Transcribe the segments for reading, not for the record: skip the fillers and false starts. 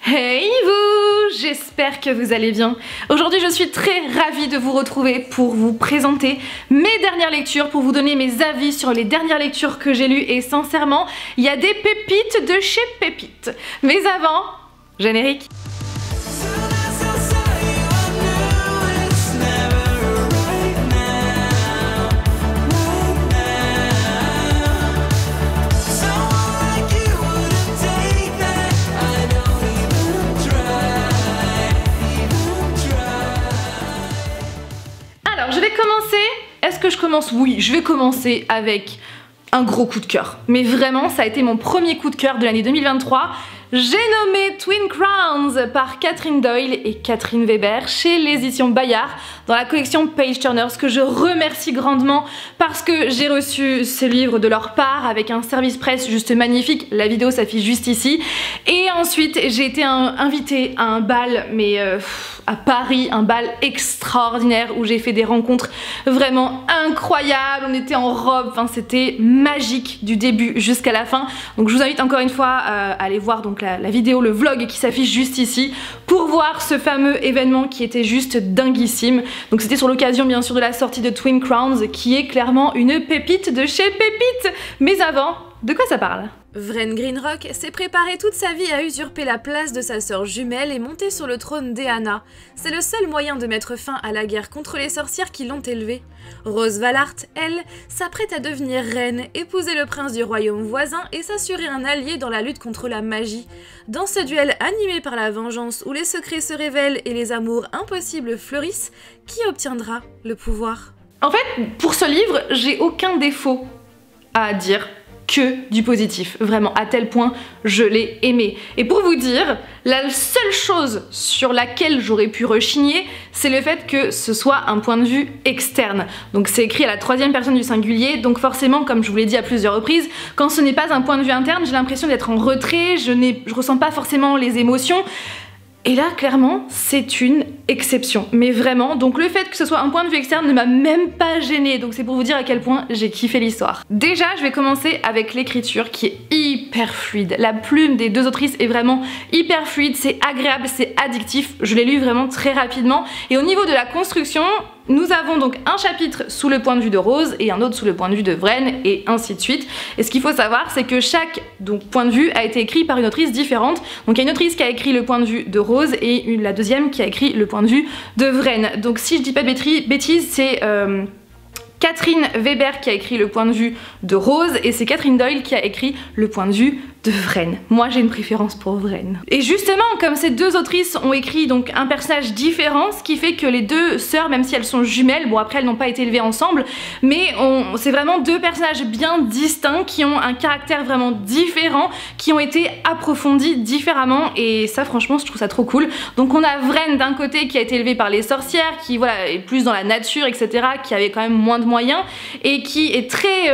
Hey vous, j'espère que vous allez bien. Aujourd'hui je suis très ravie de vous retrouver pour vous présenter mes dernières lectures, pour vous donner mes avis sur les dernières lectures que j'ai lues et sincèrement, il y a des pépites de chez pépites. Mais avant, générique. Alors, je vais commencer. Est-ce que je commence? Oui, je vais commencer avec un gros coup de cœur. Mais vraiment, ça a été mon premier coup de cœur de l'année 2023. J'ai nommé Twin Crowns par Catherine Doyle et Catherine Weber chez les éditions Bayard dans la collection Page Turners, que je remercie grandement parce que j'ai reçu ce livre de leur part avec un service presse juste magnifique. La vidéo s'affiche juste ici. Et ensuite, j'ai été invitée à un bal, mais à Paris, un bal extraordinaire où j'ai fait des rencontres vraiment incroyables. On était en robe, enfin c'était magique du début jusqu'à la fin. Donc je vous invite encore une fois à aller voir donc la vidéo, le vlog qui s'affiche juste ici pour voir ce fameux événement qui était juste dinguissime. Donc c'était sur l'occasion bien sûr de la sortie de Twin Crowns qui est clairement une pépite de chez Pépite. Mais avant, de quoi ça parle ? Vren Greenrock s'est préparé toute sa vie à usurper la place de sa sœur jumelle et monter sur le trône d'Eanna. C'est le seul moyen de mettre fin à la guerre contre les sorcières qui l'ont élevée. Rose Valart, elle, s'apprête à devenir reine, épouser le prince du royaume voisin et s'assurer un allié dans la lutte contre la magie. Dans ce duel animé par la vengeance où les secrets se révèlent et les amours impossibles fleurissent, qui obtiendra le pouvoir? En fait, pour ce livre, j'ai aucun défaut à dire. Que du positif, vraiment, à tel point je l'ai aimé. Et pour vous dire, la seule chose sur laquelle j'aurais pu rechigner, c'est le fait que ce soit un point de vue externe. Donc c'est écrit à la troisième personne du singulier, donc forcément, comme je vous l'ai dit à plusieurs reprises, quand ce n'est pas un point de vue interne, j'ai l'impression d'être en retrait, je ressens pas forcément les émotions. Et là, clairement, c'est une exception. Mais vraiment, donc le fait que ce soit un point de vue externe ne m'a même pas gênée. Donc c'est pour vous dire à quel point j'ai kiffé l'histoire. Déjà, je vais commencer avec l'écriture qui est hyper fluide. La plume des deux autrices est vraiment hyper fluide, c'est agréable, c'est addictif. Je l'ai lu vraiment très rapidement. Et au niveau de la construction, nous avons donc un chapitre sous le point de vue de Rose et un autre sous le point de vue de Vren et ainsi de suite. Et ce qu'il faut savoir, c'est que chaque point de vue a été écrit par une autrice différente. Donc il y a une autrice qui a écrit le point de vue de Rose et la deuxième qui a écrit le point de vue de Vren. Donc si je dis pas de bêtises, c'est Catherine Weber qui a écrit le point de vue de Rose et c'est Catherine Doyle qui a écrit le point de vue de Vren. Moi j'ai une préférence pour Vren. Et justement, comme ces deux autrices ont écrit donc un personnage différent, ce qui fait que les deux sœurs, même si elles sont jumelles, bon après elles n'ont pas été élevées ensemble, mais c'est vraiment deux personnages bien distincts qui ont un caractère vraiment différent, qui ont été approfondis différemment et ça franchement je trouve ça trop cool. Donc on a Vren d'un côté qui a été élevée par les sorcières, qui voilà est plus dans la nature etc, qui avait quand même moins de moyens et qui est très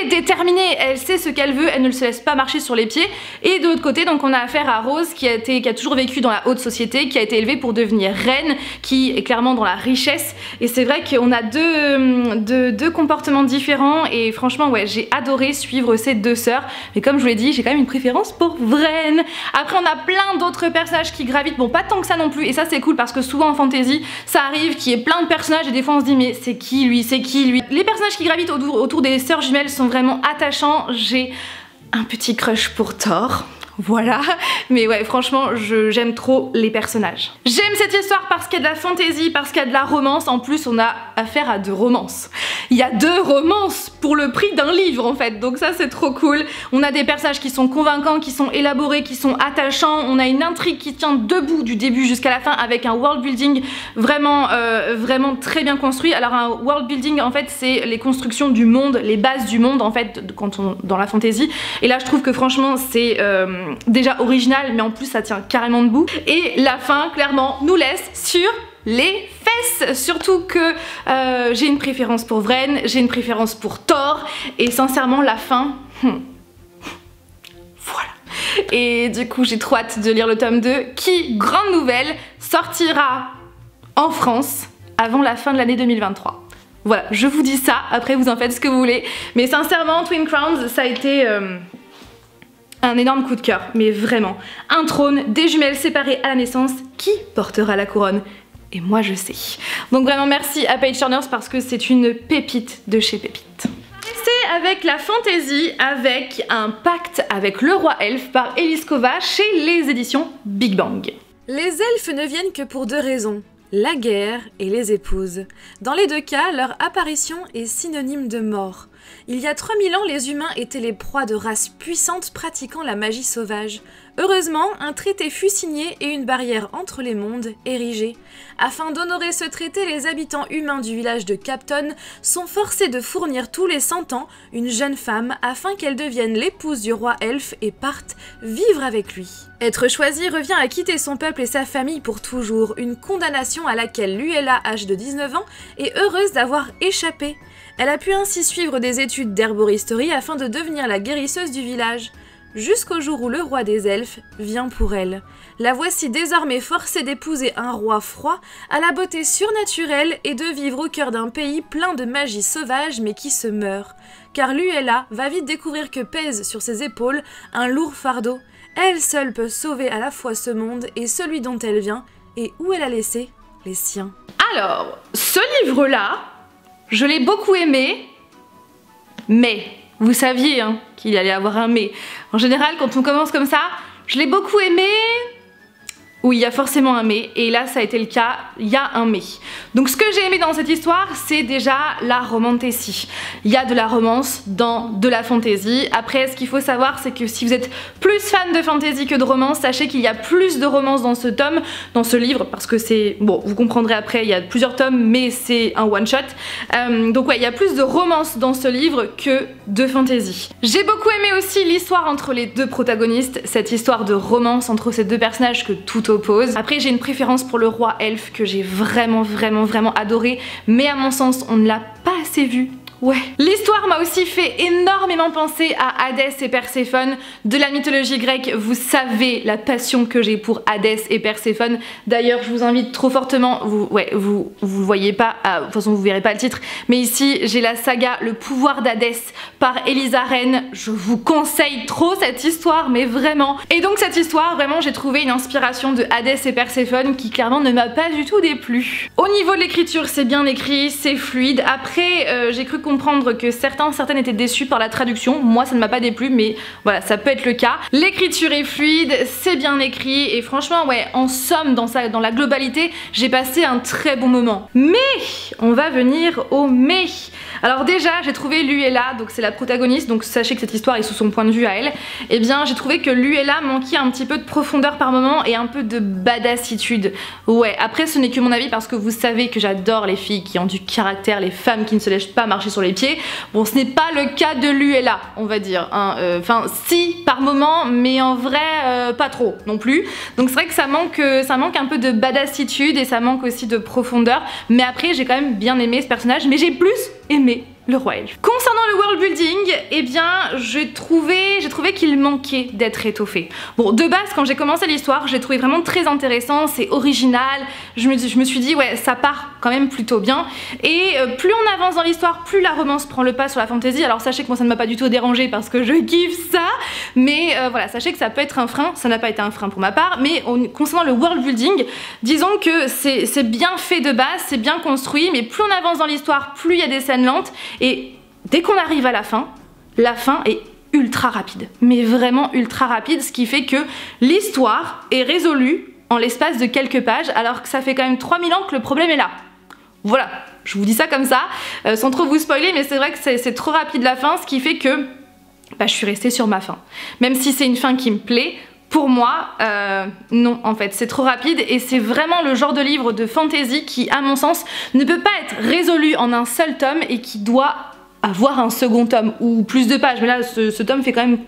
déterminée, elle sait ce qu'elle veut, elle ne se laisse pas marcher sur les pieds. Et de l'autre côté, donc on a affaire à Rose qui a toujours vécu dans la haute société, qui a été élevée pour devenir reine, qui est clairement dans la richesse. Et c'est vrai qu'on a deux comportements différents et franchement ouais, j'ai adoré suivre ces deux sœurs. Mais comme je vous l'ai dit, j'ai quand même une préférence pour Vren. Après on a plein d'autres personnages qui gravitent, bon pas tant que ça non plus, et ça c'est cool parce que souvent en fantasy ça arrive qu'il y ait plein de personnages et des fois on se dit mais c'est qui lui, c'est qui lui. Les personnages qui gravitent autour des sœurs jumelles sont vraiment attachants. J'ai un petit crush pour Thor. Voilà, mais ouais franchement j'aime trop les personnages. J'aime cette histoire parce qu'il y a de la fantaisie, parce qu'il y a de la romance, en plus on a affaire à deux romances. Il y a deux romances pour le prix d'un livre en fait, donc ça c'est trop cool. On a des personnages qui sont convaincants, qui sont élaborés, qui sont attachants, on a une intrigue qui tient debout du début jusqu'à la fin avec un world building vraiment, vraiment très bien construit. Alors un world building en fait c'est les constructions du monde, les bases du monde en fait dans la fantaisie, et là je trouve que franchement c'est déjà original mais en plus ça tient carrément debout et la fin clairement nous laisse sur les fesses, surtout que j'ai une préférence pour Vren, j'ai une préférence pour Thor et sincèrement la fin voilà. Et du coup j'ai trop hâte de lire le tome 2 qui, grande nouvelle, sortira en France avant la fin de l'année 2023. Voilà, je vous dis ça, après vous en faites ce que vous voulez, mais sincèrement Twin Crowns ça a été un énorme coup de cœur, mais vraiment. Un trône, des jumelles séparées à la naissance, qui portera la couronne? Et moi je sais. Donc vraiment merci à Page Turners parce que c'est une pépite de chez Pépite. Restez avec la fantasy avec un pacte avec le roi elfe par Elise Kova chez les éditions Big Bang. Les elfes ne viennent que pour deux raisons, la guerre et les épouses. Dans les deux cas, leur apparition est synonyme de mort. Il y a 3000 ans, les humains étaient les proies de races puissantes pratiquant la magie sauvage. Heureusement, un traité fut signé et une barrière entre les mondes érigée. Afin d'honorer ce traité, les habitants humains du village de Capton sont forcés de fournir tous les 100 ans une jeune femme afin qu'elle devienne l'épouse du roi elfe et parte vivre avec lui. Être choisie revient à quitter son peuple et sa famille pour toujours, une condamnation à laquelle Luella, âgée de 19 ans, est heureuse d'avoir échappé. Elle a pu ainsi suivre des études d'herboristerie afin de devenir la guérisseuse du village. Jusqu'au jour où le roi des elfes vient pour elle. La voici désormais forcée d'épouser un roi froid, à la beauté surnaturelle et de vivre au cœur d'un pays plein de magie sauvage mais qui se meurt. Car Luella va vite découvrir que pèse sur ses épaules un lourd fardeau. Elle seule peut sauver à la fois ce monde et celui dont elle vient, et où elle a laissé les siens. Alors, ce livre-là, je l'ai beaucoup aimé, mais... Vous saviez hein, qu'il allait y avoir un mais. En général, quand on commence comme ça, je l'ai beaucoup aimé. Oui, il y a forcément un mais, et là ça a été le cas, il y a un mais. Donc ce que j'ai aimé dans cette histoire, c'est déjà la romantasy. Il y a de la romance dans de la fantasy. Après, ce qu'il faut savoir, c'est que si vous êtes plus fan de fantasy que de romance, sachez qu'il y a plus de romance dans ce tome, dans ce livre, parce que c'est... Bon, vous comprendrez après, il y a plusieurs tomes, mais c'est un one-shot. Donc ouais, il y a plus de romance dans ce livre que de fantasy. J'ai beaucoup aimé aussi l'histoire entre les deux protagonistes, cette histoire de romance entre ces deux personnages que tout oppose. Après, j'ai une préférence pour le roi elfe que j'ai vraiment adoré, mais à mon sens, on ne l'a pas assez vu. Ouais. L'histoire m'a aussi fait énormément penser à Hadès et Perséphone de la mythologie grecque. Vous savez la passion que j'ai pour Hadès et Perséphone. D'ailleurs, je vous invite trop fortement, vous voyez pas, de toute façon vous verrez pas le titre, mais ici j'ai la saga Le pouvoir d'Hadès par Elisa Rennes. Je vous conseille trop cette histoire, mais vraiment. Et donc cette histoire, vraiment j'ai trouvé une inspiration de Hadès et Perséphone qui clairement ne m'a pas du tout déplu. Au niveau de l'écriture, c'est bien écrit, c'est fluide. Après, j'ai cru comprendre que certaines étaient déçus par la traduction. Moi ça ne m'a pas déplu, mais voilà, ça peut être le cas. L'écriture est fluide, c'est bien écrit et franchement ouais, en somme, dans la globalité, j'ai passé un très bon moment. Mais on va venir au mais. Alors déjà, j'ai trouvé Luella, donc c'est la protagoniste, donc sachez que cette histoire est sous son point de vue à elle. Et bien j'ai trouvé que Luella manquait un petit peu de profondeur par moment et un peu de badassitude. Ouais, après ce n'est que mon avis parce que vous savez que j'adore les filles qui ont du caractère, les femmes qui ne se laissent pas marcher sur les pieds. Bon, ce n'est pas le cas de Luella, on va dire. Enfin, si, par moment, mais en vrai, pas trop non plus. Donc c'est vrai que ça manque un peu de badassitude et ça manque aussi de profondeur. Mais après, j'ai quand même bien aimé ce personnage, mais j'ai plus aimé le roi elfe. Concernant le world building, eh bien j'ai trouvé qu'il manquait d'être étoffé. Bon, de base quand j'ai commencé l'histoire, j'ai trouvé vraiment très intéressant, c'est original, je me suis dit ouais, ça part quand même plutôt bien. Et plus on avance dans l'histoire, plus la romance prend le pas sur la fantasy. Alors sachez que moi ça ne m'a pas du tout dérangé parce que je kiffe ça, mais voilà, sachez que ça peut être un frein, ça n'a pas été un frein pour ma part, mais concernant le world building, disons que c'est bien fait de base, c'est bien construit, mais plus on avance dans l'histoire, plus il y a des scènes lentes. Et dès qu'on arrive à la fin est ultra rapide, mais vraiment ultra rapide, ce qui fait que l'histoire est résolue en l'espace de quelques pages, alors que ça fait quand même 3000 ans que le problème est là. Voilà, je vous dis ça comme ça, sans trop vous spoiler, mais c'est vrai que c'est trop rapide la fin, ce qui fait que je suis restée sur ma fin. Même si c'est une fin qui me plaît, pour moi, non en fait, c'est trop rapide et c'est vraiment le genre de livre de fantasy qui, à mon sens, ne peut pas être résolu en un seul tome et qui doit avoir un second tome ou plus de pages. Mais là, ce tome fait quand même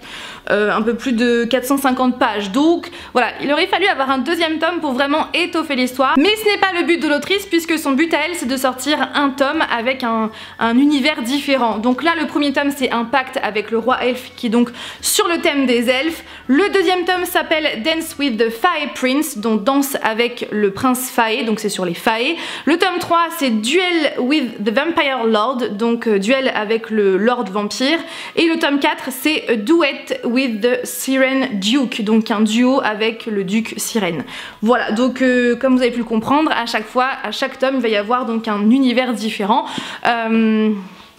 un peu plus de 450 pages. Donc voilà, il aurait fallu avoir un deuxième tome pour vraiment étoffer l'histoire. Mais ce n'est pas le but de l'autrice puisque son but à elle, c'est de sortir un tome avec un univers différent. Donc là, le premier tome, c'est un pacte avec le roi elfe qui est donc sur le thème des elfes. Le deuxième tome s'appelle Dance with the Fae Prince, donc danse avec le prince Fae, donc c'est sur les Fae. Le tome 3, c'est Duel with the Vampire Lord, donc duel avec le Lord Vampire. Et le tome 4, c'est Duet with the Siren Duke, donc un duo avec le duc sirène. Voilà, donc comme vous avez pu le comprendre, à chaque fois, à chaque tome, il va y avoir donc un univers différent.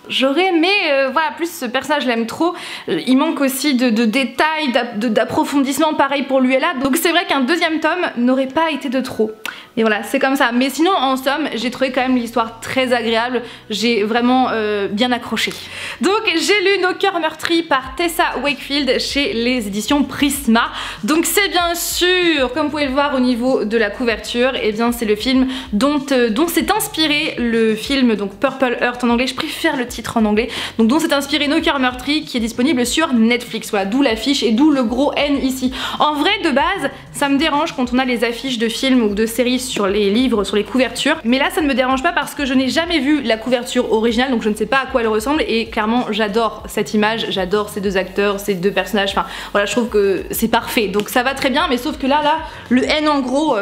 J'aurais aimé, voilà, plus ce personnage, je l'aime trop. Il manque aussi de détails, d'approfondissement, pareil pour lui et là. Donc c'est vrai qu'un deuxième tome n'aurait pas été de trop. Et voilà, c'est comme ça. Mais sinon, en somme, j'ai trouvé quand même l'histoire très agréable. J'ai vraiment bien accroché. Donc j'ai lu Nos cœurs meurtris par Tessa Wakefield chez les éditions Prisma. Donc c'est bien sûr, comme vous pouvez le voir au niveau de la couverture, et bien c'est le film dont s'est inspiré le film, donc Purple Heart en anglais. Je préfère le titre en anglais. Donc dont s'est inspiré Nos cœurs meurtris, qui est disponible sur Netflix. Voilà, d'où l'affiche et d'où le gros N ici. En vrai, de base, ça me dérange quand on a les affiches de films ou de séries sur les livres, sur les couvertures, mais là ça ne me dérange pas parce que je n'ai jamais vu la couverture originale, donc je ne sais pas à quoi elle ressemble, et clairement j'adore cette image, j'adore ces deux acteurs, ces deux personnages, enfin voilà, je trouve que c'est parfait, donc ça va très bien, mais sauf que là le N en gros,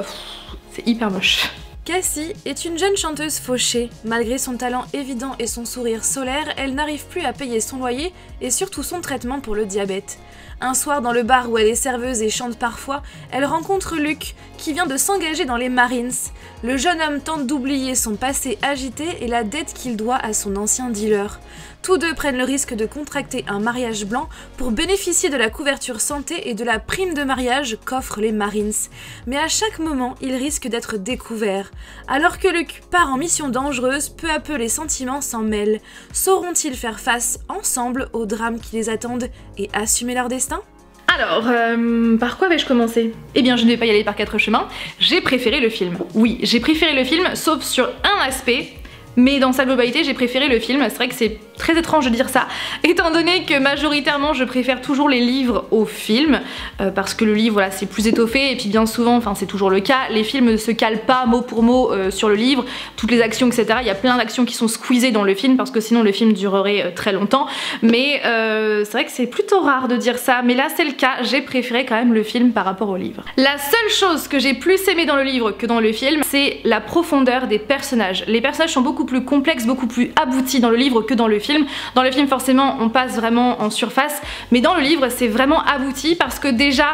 c'est hyper moche. Cassie est une jeune chanteuse fauchée. Malgré son talent évident et son sourire solaire, elle n'arrive plus à payer son loyer et surtout son traitement pour le diabète. Un soir dans le bar où elle est serveuse et chante parfois, elle rencontre Luke, qui vient de s'engager dans les Marines. Le jeune homme tente d'oublier son passé agité et la dette qu'il doit à son ancien dealer. Tous deux prennent le risque de contracter un mariage blanc pour bénéficier de la couverture santé et de la prime de mariage qu'offrent les Marines. Mais à chaque moment, ils risquent d'être découverts. Alors que Luke part en mission dangereuse, peu à peu les sentiments s'en mêlent. Sauront-ils faire face ensemble aux drames qui les attendent et assumer leur destin ? Alors, par quoi vais-je commencer? Eh bien, je ne vais pas y aller par quatre chemins. J'ai préféré le film. Oui, j'ai préféré le film, sauf sur un aspect. Mais dans sa globalité, j'ai préféré le film. C'est vrai que c'est très étrange de dire ça, étant donné que majoritairement je préfère toujours les livres aux films, parce que le livre, voilà, c'est plus étoffé, et puis bien souvent, enfin c'est toujours le cas, les films ne se calent pas mot pour mot sur le livre, toutes les actions, etc. Il y a plein d'actions qui sont squeezées dans le film, parce que sinon le film durerait très longtemps, mais c'est vrai que c'est plutôt rare de dire ça, mais là c'est le cas, j'ai préféré quand même le film par rapport au livre. La seule chose que j'ai plus aimé dans le livre que dans le film, c'est la profondeur des personnages. Les personnages sont beaucoup plus complexes, beaucoup plus aboutis dans le livre que dans le film. Dans le film forcément on passe vraiment en surface, mais dans le livre c'est vraiment abouti parce que déjà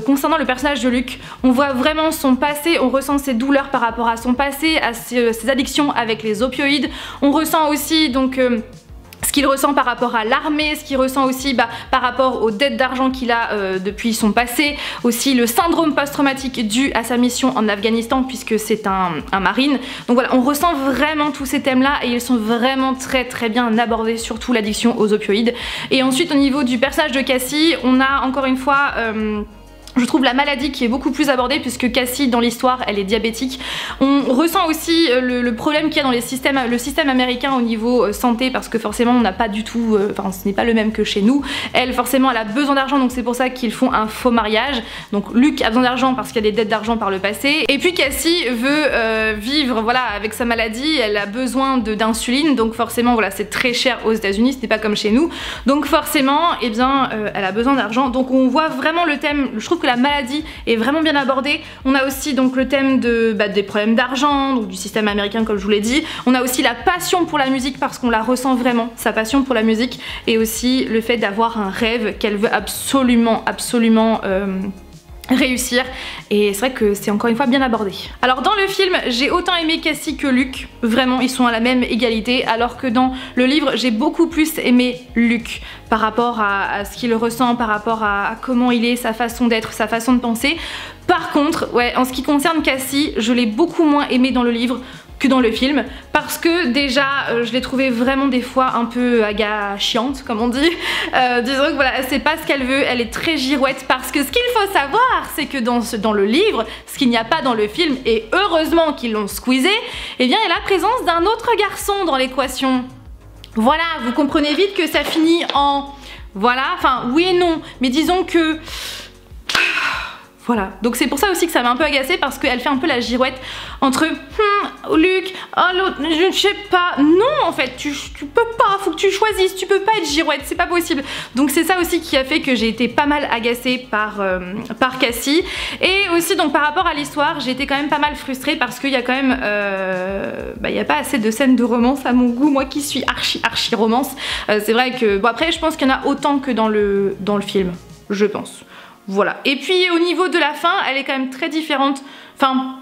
concernant le personnage de Luke, on voit vraiment son passé, on ressent ses douleurs par rapport à son passé, à ses addictions avec les opioïdes, on ressent aussi donc ce qu'il ressent par rapport à l'armée, ce qu'il ressent aussi par rapport aux dettes d'argent qu'il a depuis son passé, aussi le syndrome post-traumatique dû à sa mission en Afghanistan puisque c'est un marine. Donc voilà, on ressent vraiment tous ces thèmes là et ils sont vraiment très bien abordés, surtout l'addiction aux opioïdes. Et ensuite au niveau du personnage de Cassie, on a encore une fois je trouve la maladie qui est beaucoup plus abordée puisque Cassie dans l'histoire elle est diabétique. On ressent aussi le problème qu'il y a dans le système américain au niveau santé parce que forcément on n'a pas du tout, enfin ce n'est pas le même que chez nous. Elle forcément elle a besoin d'argent donc c'est pour ça qu'ils font un faux mariage. Donc Luke a besoin d'argent parce qu'il y a des dettes d'argent par le passé. Et puis Cassie veut vivre voilà avec sa maladie, elle a besoin d'insuline donc forcément voilà c'est très cher aux États-Unis, ce n'est pas comme chez nous. Donc forcément eh bien elle a besoin d'argent. Donc on voit vraiment le thème, je trouve que la maladie est vraiment bien abordée. On a aussi donc le thème des problèmes d'argent, donc du système américain comme je vous l'ai dit. On a aussi la passion pour la musique parce qu'on la ressent vraiment, sa passion pour la musique, et aussi le fait d'avoir un rêve qu'elle veut absolument réussir, et c'est vrai que c'est encore une fois bien abordé. Alors dans le film j'ai autant aimé Cassie que Luke, vraiment ils sont à la même égalité, alors que dans le livre j'ai beaucoup plus aimé Luke par rapport à ce qu'il ressent, par rapport à comment il est, sa façon d'être, sa façon de penser. Par contre, ouais, en ce qui concerne Cassie, je l'ai beaucoup moins aimé dans le livre que dans le film parce que déjà je l'ai trouvée vraiment des fois un peu chiante comme on dit. Disons que voilà, c'est pas ce qu'elle veut, elle est très girouette parce que ce qu'il faut savoir c'est que dans le livre, ce qu'il n'y a pas dans le film, et heureusement qu'ils l'ont squeezé, eh bien il y a la présence d'un autre garçon dans l'équation. Voilà, vous comprenez vite que ça finit en... Voilà, enfin oui et non, mais disons que... Voilà, donc c'est pour ça aussi que ça m'a un peu agacée parce qu'elle fait un peu la girouette entre Luke, oh l'autre, je sais pas, non en fait, tu peux pas, faut que tu choisisses, tu peux pas être girouette, c'est pas possible. Donc c'est ça aussi qui a fait que j'ai été pas mal agacée par Cassie. Et aussi donc par rapport à l'histoire, j'ai été quand même pas mal frustrée parce qu'il y a quand même, il y a pas assez de scènes de romance à mon goût, moi qui suis archi romance. C'est vrai que, bon après je pense qu'il y en a autant que dans le film. je pense. Voilà. Et puis au niveau de la fin, elle est quand même très différente. Enfin,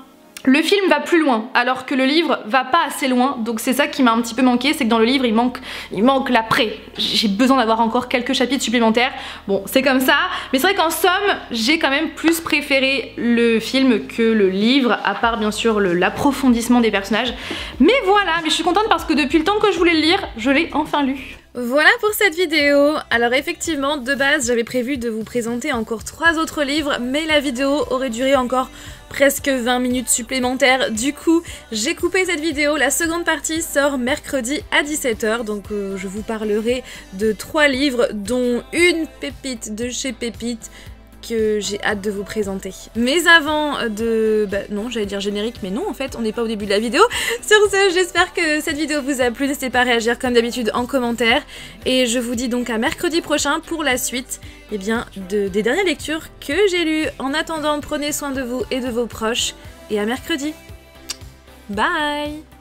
le film va plus loin, alors que le livre va pas assez loin. Donc c'est ça qui m'a un petit peu manqué, c'est que dans le livre, il manque l'après. J'ai besoin d'avoir encore quelques chapitres supplémentaires. Bon, c'est comme ça. Mais c'est vrai qu'en somme, j'ai quand même plus préféré le film que le livre, à part bien sûr l'approfondissement des personnages. Mais voilà, mais je suis contente parce que depuis le temps que je voulais le lire, je l'ai enfin lu. Voilà pour cette vidéo. Alors effectivement, de base, j'avais prévu de vous présenter encore 3 autres livres, mais la vidéo aurait duré encore presque 20 minutes supplémentaires. Du coup, j'ai coupé cette vidéo. La seconde partie sort mercredi à 17 h, donc je vous parlerai de 3 livres, dont une pépite de chez Pépite, que j'ai hâte de vous présenter. Mais avant de... non, j'allais dire générique, mais non, en fait, on n'est pas au début de la vidéo. Sur ce, j'espère que cette vidéo vous a plu. N'hésitez pas à réagir comme d'habitude en commentaire. Et je vous dis donc à mercredi prochain pour la suite des dernières lectures que j'ai lues. En attendant, prenez soin de vous et de vos proches. Et à mercredi. Bye!